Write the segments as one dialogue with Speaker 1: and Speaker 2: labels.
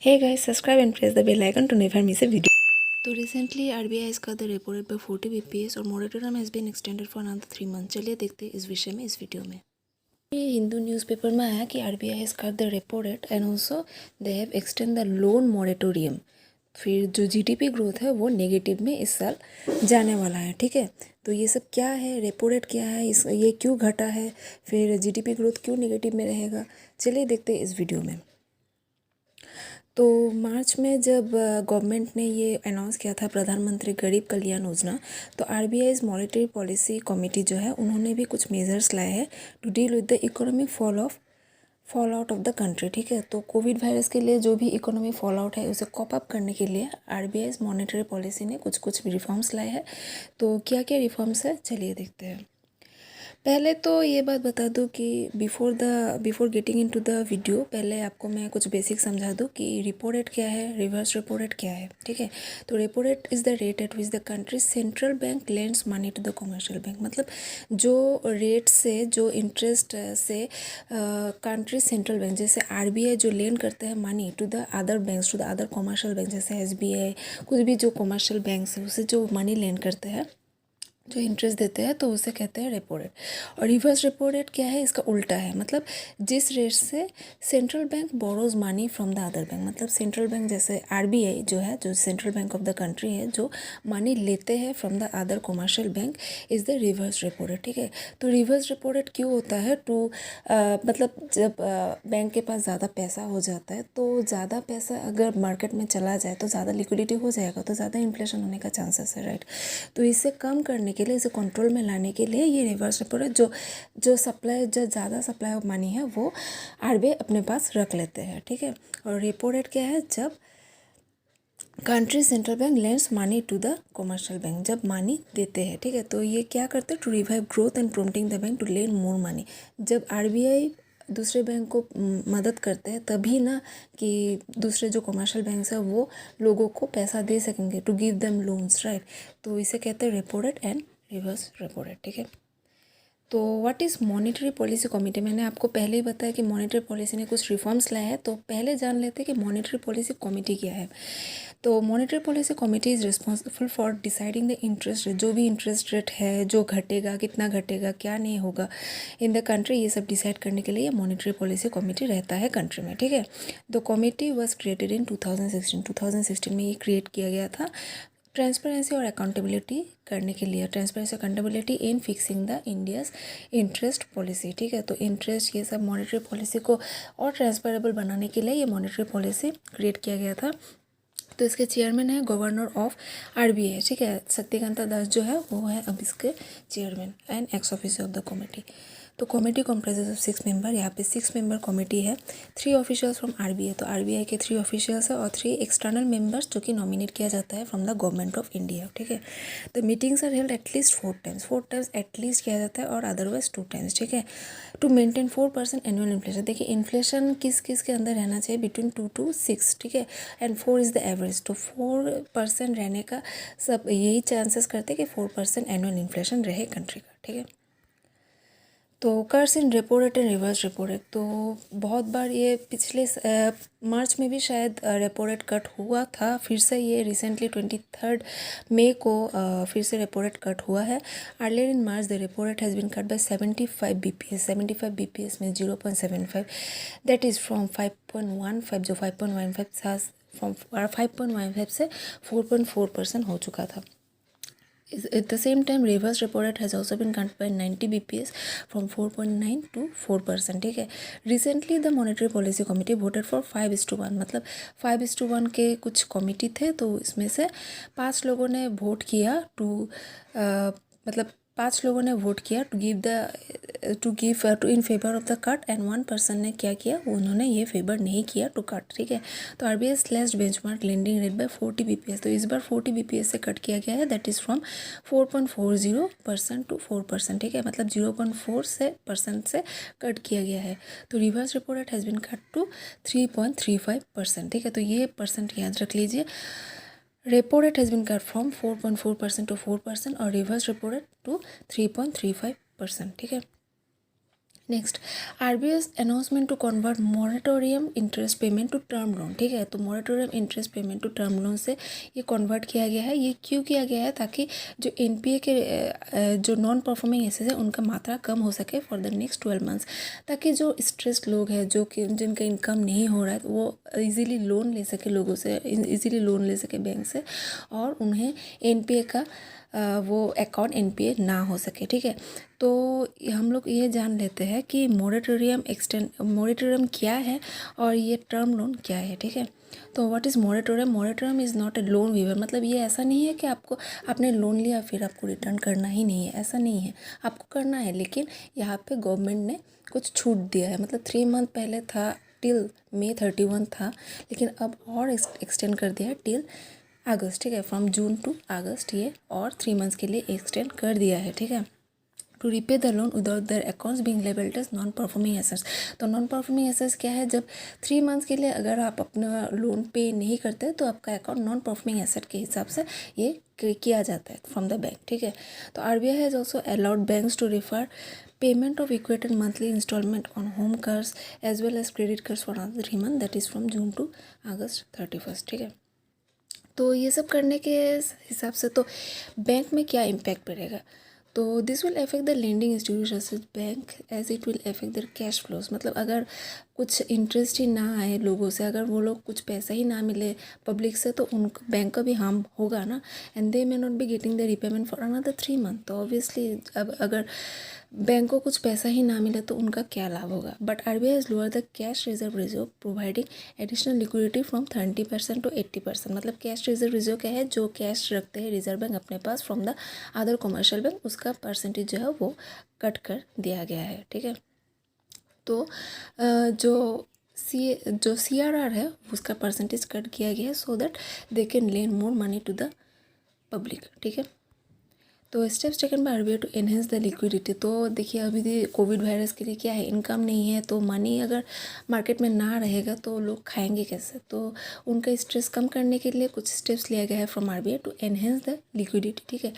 Speaker 1: Hey guys, subscribe and press the bell icon to never miss a video. तो recently RBI has cut the repo rate by 40 bps और moratorium has been extended for another 3 months. चलिए देखते हैं इस विषय में इस video में। ये हिंदू न्यूज़पेपर में आया कि RBI has cut the repo rate and also they have extended the loan moratorium. फिर जो जीडीपी ग्रोथ है वो नेगेटिव में इस साल जाने वाला है। ठीक है, तो ये सब क्या है, रेपो रेट क्या है, ये क्यों घटा है, फिर जीडीपी ग्रोथ क्यों नेगेटिव में रहेगा, चलिए देखते हैं इस वीडियो में। तो मार्च में जब गवर्नमेंट ने ये अनाउंस किया था प्रधानमंत्री गरीब कल्याण योजना, तो आरबीआई मॉनेटरी पॉलिसी कमेटी जो है उन्होंने भी कुछ मेजर्स लाए हैं to deal with the economic fall out of the country. ठीक है, तो कोविड वायरस के लिए जो भी इकोनॉमिक फॉल आउट है उसे कॉप अप करने के लिए आरबीआई मॉनेटरी पॉलिसी ने कुछ रिफॉर्म्स लाए हैं। तो क्या क्या रिफॉर्म्स है, चलिए देखते हैं। पहले तो ये बात बता दूं कि before getting into the video पहले आपको मैं कुछ बेसिक समझा दूं कि रेपो रेट क्या है, रिवर्स रेपो रेट क्या है। ठीक है, तो repo rate is the rate at which the country central bank lends money to the commercial bank. मतलब जो रेट से, जो इंटरेस्ट से कंट्री सेंट्रल बैंक जैसे आरबीआई जो लेंड करते हैं money to the other banks, to the other commercial bank जैसे एसबीआई, कुछ भी जो कमर्शियल बैंक्स है उसे जो मनी लेंड करते हैं, जो इंटरेस्ट देते हैं, तो उसे कहते हैं रेपो रेट। और रिवर्स रेपो रेट क्या है, इसका उल्टा है। मतलब जिस रेट से central bank borrows money from the other bank, मतलब सेंट्रल बैंक जैसे आरबीआई जो है, जो central bank of the country है, जो मनी लेते हैं from the other commercial bank, is the reverse repo rate. ठीक है, तो रिवर्स रेपो रेट क्यों होता है, मतलब जब बैंक के पास ज़्यादा पैसा हो जाता है, तो ज़्यादा पैसा अगर मार्केट में चला जाए तो ज़्यादा लिक्विडिटी हो जाएगा, तो ज़्यादा इन्फ्लेशन होने का चांसेस है, राइट। तो इसे कम करने के लिए, इसे कंट्रोल में लाने के लिए ये रिवर्स रेपो रेट जो ज़्यादा सप्लाई ऑफ मनी है वो आरबीआई अपने पास रख लेते हैं। ठीक है, और रेपो रेट क्या है, जब country central bank lends money to the commercial bank, जब मनी देते हैं। ठीक है, तो ये क्या करते हैं, to revive growth and promoting the bank to lend more money. जब आरबीआई दूसरे बैंक को मदद करते हैं तभी ना कि दूसरे जो कमर्शियल बैंक्स है वो लोगों को पैसा दे सकेंगे, to give them loans, right. तो इसे कहते हैं repo rate and reverse repo rate. ठीक है, तो what is monetary policy committee. मैंने आपको पहले ही बताया कि मॉनेटरी पॉलिसी ने कुछ रिफॉर्म्स लाए हैं, तो पहले जान लेते हैं कि मॉनेटरी पॉलिसी कमेटी क्या है। तो monetary policy committee is responsible for deciding the interest rate, जो भी इंटरेस्ट रेट है, जो घटेगा, कितना घटेगा, क्या नहीं होगा इन द कंट्री, ये सब डिसाइड करने के लिए मॉनेटरी पॉलिसी कमेटी रहता है कंट्री में। ठीक है, the committee was created in 2016 में ये क्रिएट किया गया था ट्रांसपेरेंसी और अकाउंटेबिलिटी करने के लिए। Transparency accountability in fixing the India's interest policy. ठीक है, तो इंटरेस्ट ये सब मॉनेटरी पॉलिसी को और ट्रांसपेरेबल बनाने के लिए ये मॉनेटरी पॉलिसी क्रिएट किया गया था। तो इसके चेयरमैन है गवर्नर ऑफ आरबीआई। ठीक है, शक्तिकांता दास जो है वो है अब इसके chairman and x officer of the committee. तो कमेटी कॉम्प्राइजेज ऑफ 6 मेंबर, यहाँ पे 6 मेंबर कमेटी है, 3 ऑफिशियल्स फ्रॉम आरबीआई, तो आरबीआई के 3 ऑफिशियल्स है और 3 एक्सटर्नल मेंबर्स जो कि नॉमिनेट किया जाता है from the government of India. ठीक है, the meetings are held at least 4 times at least किया जाता है और अदरवाइज 2 टाइम्स। ठीक है, टू मेंटेन 4% एनुअल इन्फ्लेशन। देखिए इन्फ्लेशन किस किस के अंदर रहना चाहिए, बिटवीन 2 to 6। ठीक है, एंड 4 इज़ द एवरेज, तो 4% रहने का सब यही चांसेस करते हैं कि 4% एनुअल इन्फ्लेशन रहे कंट्री का। ठीक है, तो cuts in repo rate and reverse repo rate, तो बहुत बार ये पिछले मार्च में भी शायद रेपो रेट कट हुआ था, फिर से ये रिसेंटली 23 मई को फिर से रेपो रेट कट हुआ है। Earlier in March the repo rate has been cut by 75 BPS, 75 BPS में 0.75, दैट इज़ फ्रॉम 5.15, जो 5.15 था, फ्रॉम 5.15 से 4.4% हो चुका था। At the same time, reverse repo rate has also been cut by 90 bps from 4.9 to 4%. ठीक है, recently the monetary policy committee voted for 5:1, मतलब 5:1 के कुछ कमेटी थे, तो इसमें से 5 लोगों ने वोट किया मतलब 5 लोगों ने वोट किया to in favour of the cut, and 1 person ने क्या किया, उन्होंने ये फेवर नहीं किया टू कट। ठीक है, तो RBI slashed benchmark lending rate by 40 BPS, तो इस बार 40 बीपीएस से कट किया गया है, दैट इज़ फ्रॉम 4.40% टू 4%। ठीक है, मतलब 0.4 से कट किया गया है। तो reverse repo rate has been cut to 3.35%। ठीक है, तो ये परसेंट याद रख लीजिए। Repo rate has been cut from 4.4% to 4% और रिवर्स रेपो रेट टू 3.35%। ठीक है, next, RBI announcement to convert moratorium interest payment to term loan. ठीक है, तो moratorium interest payment to term loan से ये कन्वर्ट किया गया है। ये क्यों किया गया है? ताकि जो एनपीए के जो नॉन परफॉर्मिंग एसेट्स है उनका मात्रा कम हो सके फॉर द नेक्स्ट 12 मंथ्स, ताकि जो स्ट्रेस्ड लोग हैं, जो कि जिनका इनकम नहीं हो रहा है, वो इजीली लोन ले सके लोगों से, इजीली लोन ले सके बैंक से, और उन्हें एनपीए का वो अकाउंट एनपीए ना हो सके। ठीक है, तो हम लोग ये जान लेते हैं कि मोरेटोरियम क्या है और ये टर्म लोन क्या है। ठीक है, तो what is moratorium? Moratorium is not a loan waiver. मतलब ये ऐसा नहीं है कि आपने लोन लिया फिर आपको रिटर्न करना ही नहीं है, ऐसा नहीं है, आपको करना है, लेकिन यहाँ पे गवर्नमेंट ने कुछ छूट दिया है। मतलब 3 मंथ पहले था टिल May 31 था, लेकिन अब और एक्सटेंड कर दिया है टिल अगस्त। ठीक है, फ्रॉम जून टू अगस्त ये और 3 मंथ्स के लिए एक्सटेंड कर दिया है। ठीक है, to repay the loan without their accounts being labelled as non performing assets. तो नॉन परफॉर्मिंग एसेट्स क्या है? जब 3 मंथ्स के लिए अगर आप अपना लोन पे नहीं करते तो आपका अकाउंट नॉन परफॉर्मिंग एसेट के हिसाब से ये किया जाता है फ्रॉम द बैंक। ठीक है, तो RBI has also allowed banks to defer payment of equated monthly instalment on home cars as well as credit cards for another 3 month, that is from June to August 31। ठीक है, तो ये सब करने के हिसाब से तो बैंक में क्या इम्पैक्ट पड़ेगा? तो this will affect the lending institutions bank as it will affect their cash flows. मतलब अगर कुछ इंटरेस्ट ही ना आए लोगों से, अगर वो लोग कुछ पैसा ही ना मिले पब्लिक से, तो उनको बैंक का भी हार्म होगा ना, and they may not be getting the repayment for another 3 month. तो ऑब्वियसली अब अगर बैंक को कुछ पैसा ही ना मिले तो उनका क्या लाभ होगा? But RBI is lower the cash reserve reserve providing additional liquidity from 30% to 80%। मतलब कैश रिजर्व रिजर्व क्या है? जो कैश रखते हैं रिजर्व बैंक अपने पास from the other commercial bank, उसका परसेंटेज जो है वो कट कर दिया गया है। ठीक है, तो जो CRR है उसका परसेंटेज कट किया गया है so that they can lend more money to the public. ठीक है, तो steps taken by RBI to enhance the liquidity. तो देखिए अभी कोविड वायरस के लिए क्या है, इनकम नहीं है, तो मनी अगर मार्केट में ना रहेगा तो लोग खाएंगे कैसे? तो उनका स्ट्रेस कम करने के लिए कुछ स्टेप्स लिया गया है from RBI to enhance the liquidity. ठीक है,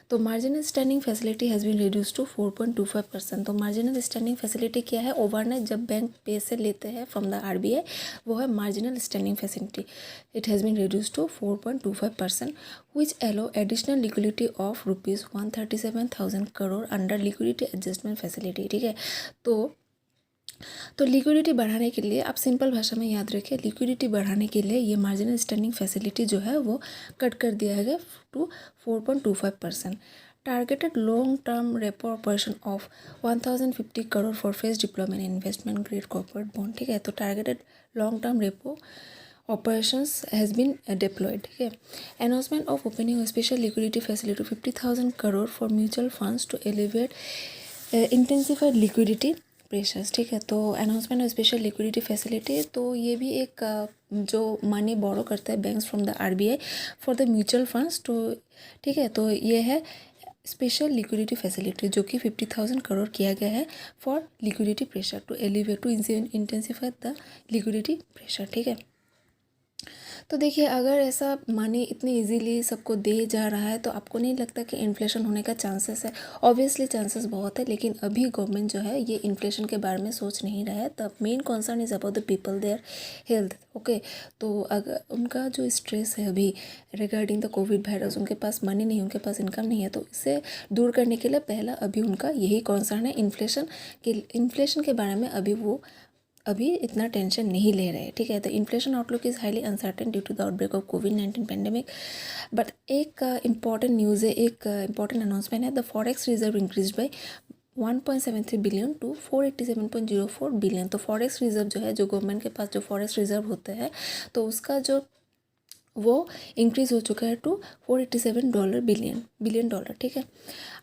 Speaker 1: तो marginal standing facility has been reduce to 4.25%। तो मार्जिनल स्टैंडिंग फैसिलिटी क्या है? ओवरनाइट जब बैंक पैसे लेते हैं फ्रॉम द आरबीआई, वो है marginal standing facility. It has been reduce to 4.25%, which allow additional liquidity of rupees 137,000 crore under liquidity adjustment facility। ठीक है, तो लिक्विडिटी बढ़ाने के लिए आप सिंपल भाषा में याद रखिए, लिक्विडिटी बढ़ाने के लिए ये मार्जिनल स्टैंडिंग फैसिलिटी जो है वो कट कर दिया गया to 4.25%। Targeted long term repo operation of 1050 crore for phase deployment investment grade corporate bond. ठीक है, तो targeted long term repo operations has been deployed। ठीक है, announcement of opening a special liquidity facility 50,000 crore for mutual funds to alleviate intensified liquidity pressures. ठीक है, तो announcement of special liquidity facility, तो ये भी एक जो मनी बोरो करता है banks from the RBI for the mutual funds. तो ठीक है, तो ये है स्पेशल लिक्विडिटी फैसिलिटी जो कि 50,000 करोड़ किया गया है for liquidity pressure to elevate to intensify the liquidity pressure. ठीक है, तो देखिए अगर ऐसा मनी इतनी इजीली सबको दे जा रहा है तो आपको नहीं लगता कि इन्फ्लेशन होने का चांसेस है? ऑब्वियसली चांसेस बहुत है, लेकिन अभी गवर्नमेंट जो है ये इन्फ्लेशन के बारे में सोच नहीं रहा है। तब main concern is about the people their health. Okay, तो अगर उनका जो स्ट्रेस है अभी रिगार्डिंग द कोविड वायरस, उनके पास मनी नहीं, उनके पास इनकम नहीं है, तो इससे दूर करने के लिए पहला अभी उनका यही कंसर्न है इन्फ्लेशन के बारे में अभी इतना टेंशन नहीं ले रहे। ठीक है, तो inflation outlook is highly uncertain due to the outbreak of कोविड-19 पेंडेमिक। बट एक इम्पॉर्टेंट न्यूज़ है, एक इम्पॉर्टेंट अनाउंसमेंट है। The forex reserve increase by 1.73 billion to 487.04 billion. तो फॉरेक्स रिजर्व जो है, जो गवर्नमेंट के पास जो फॉरेक्स रिजर्व होते हैं, तो उसका जो वो इंक्रीज़ हो चुका है टू $487 बिलियन डॉलर। ठीक है,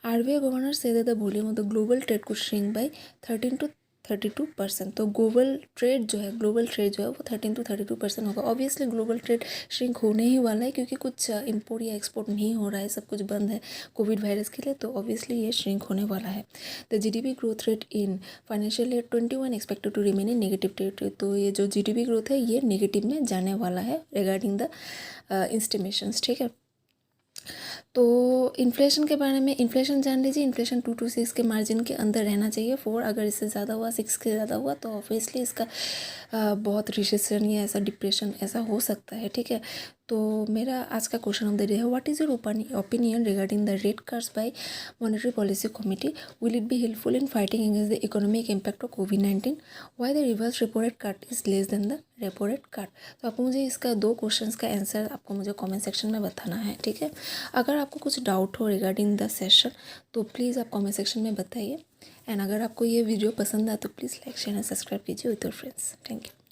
Speaker 1: आरबीआई गवर्नर से the volume of the global trade could shrink by 13 to 32%। तो ग्लोबल ट्रेड जो है वो 13 to 32% होगा। ऑब्वियसली ग्लोबल ट्रेड श्रिंक होने ही वाला है, क्योंकि कुछ इंपोर्ट या एक्सपोर्ट नहीं हो रहा है, सब कुछ बंद है कोविड वायरस के लिए, तो ऑब्वियसली ये श्रिंक होने वाला है। The GDP growth rate in financial year 21 expected to remain in negative territory. तो ये जो जीडीपी ग्रोथ है ये नेगेटिव में जाने वाला है रिगार्डिंग द एस्टिमेशंस। ठीक है, तो इन्फ्लेशन के बारे में, इन्फ्लेशन जान लीजिए, इन्फ्लेशन 2 to 6 के मार्जिन के अंदर रहना चाहिए। 4 अगर इससे ज़्यादा हुआ, 6 के ज़्यादा हुआ तो ऑब्वियसली इसका बहुत रिसेशन या ऐसा डिप्रेशन ऐसा हो सकता है, ठीक है। तो मेरा आज का क्वेश्चन ऑफ द डे है, what is your opinion regarding the rate cuts by monetary policy committee? Will it be helpful in fighting against the economic impact of कोविड-19? Why the reverse repo rate cut is less than the repo rate cut? तो आपको मुझे इसका 2 questions का answer आपको मुझे comment section में बताना है, ठीक है। अगर आपको कुछ डाउट हो रिगार्डिंग द सेशन तो प्लीज़ आप कमेंट सेक्शन में बताइए। एंड अगर आपको ये वीडियो पसंद आए तो please like share and subscribe कीजिए with your friends. Thank you.